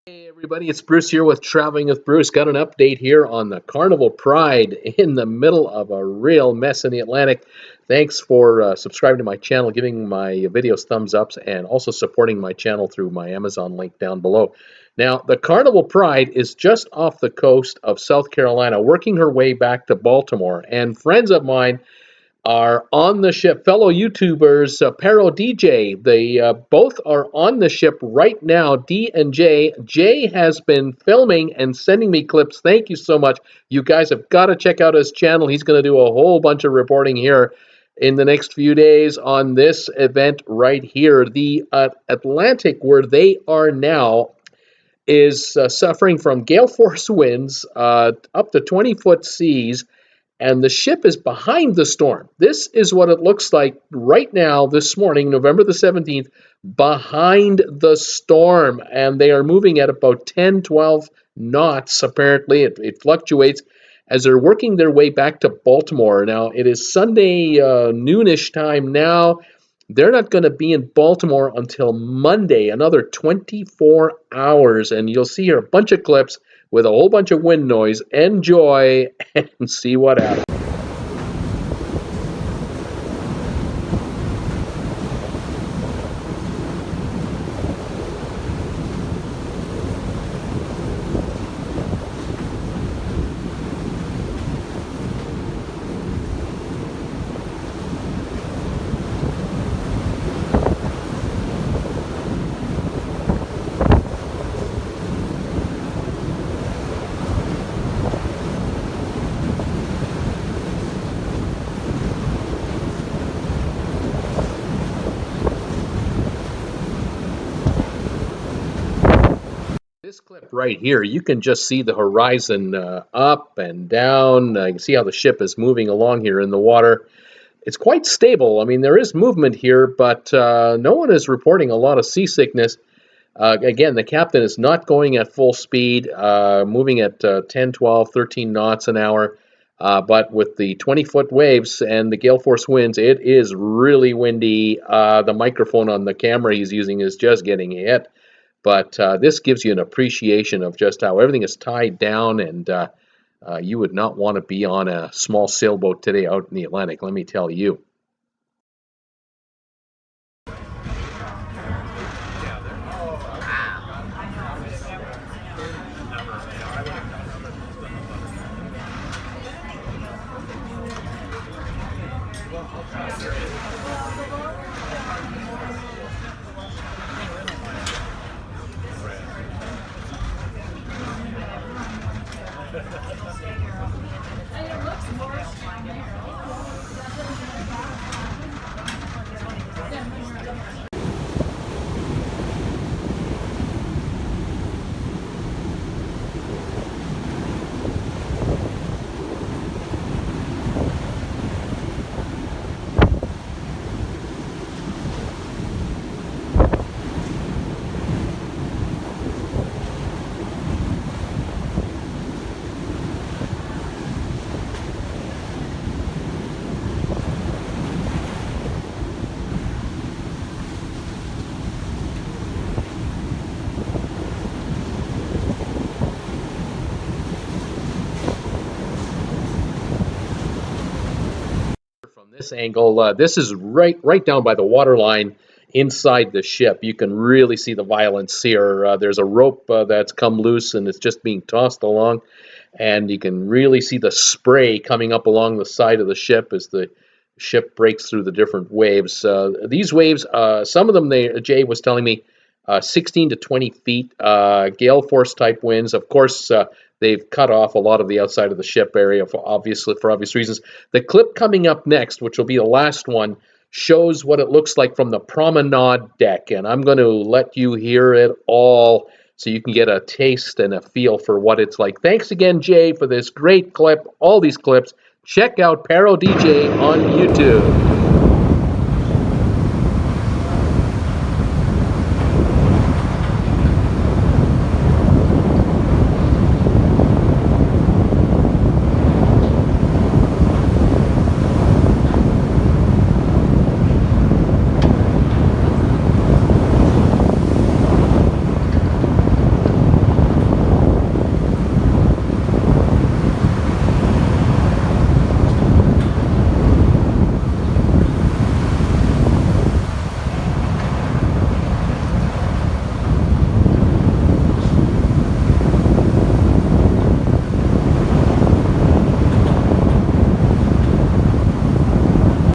Hey everybody, it's Bruce here with Traveling with Bruce. Got an update here on the Carnival Pride in the middle of a real mess in the Atlantic. Thanks for subscribing to my channel, giving my videos thumbs ups, and also supporting my channel through my Amazon link down below. Now, the Carnival Pride is just off the coast of South Carolina, working her way back to Baltimore. And friends of mine are on the ship, fellow YouTubers, ParoDeeJay. They both are on the ship right now, D and Jay. Jay has been filming and sending me clips. Thank you so much. You guys have got to check out his channel. He's going to do a whole bunch of reporting here in the next few days on this event right here. The Atlantic, where they are now, is suffering from gale force winds, up to 20-foot seas, and the ship is behind the storm. This is what it looks like right now, this morning, November the 17th, behind the storm. And they are moving at about 10, 12 knots, apparently. It fluctuates as they're working their way back to Baltimore. Now, it is Sunday noonish time now. They're not going to be in Baltimore until Monday, another 24 hours. And you'll see here a bunch of clips with a whole bunch of wind noise. Enjoy and see what happens. This clip right here, you can just see the horizon up and down. You can see how the ship is moving along here in the water. It's quite stable. I mean, there is movement here, but no one is reporting a lot of seasickness. Again, the captain is not going at full speed, moving at 10, 12, 13 knots an hour. But with the 20-foot waves and the gale force winds, it is really windy. The microphone on the camera he's using is just getting hit. But this gives you an appreciation of just how everything is tied down, and you would not want to be on a small sailboat today out in the Atlantic, let me tell you. From this angle, this is right down by the waterline inside the ship. You can really see the violence here. There's a rope that's come loose and it's just being tossed along, and you can really see the spray coming up along the side of the ship as the ship breaks through the different waves. These waves, some of them, Jay was telling me, 16 to 20 feet, gale force type winds. Of course, they've cut off a lot of the outside of the ship area for obvious reasons. The clip coming up next, which will be the last one, shows what it looks like from the promenade deck, and I'm going to let you hear it all so you can get a taste and a feel for what it's like. Thanks again, Jay, for this great clip, all these clips. Check out ParoDeeJay on YouTube.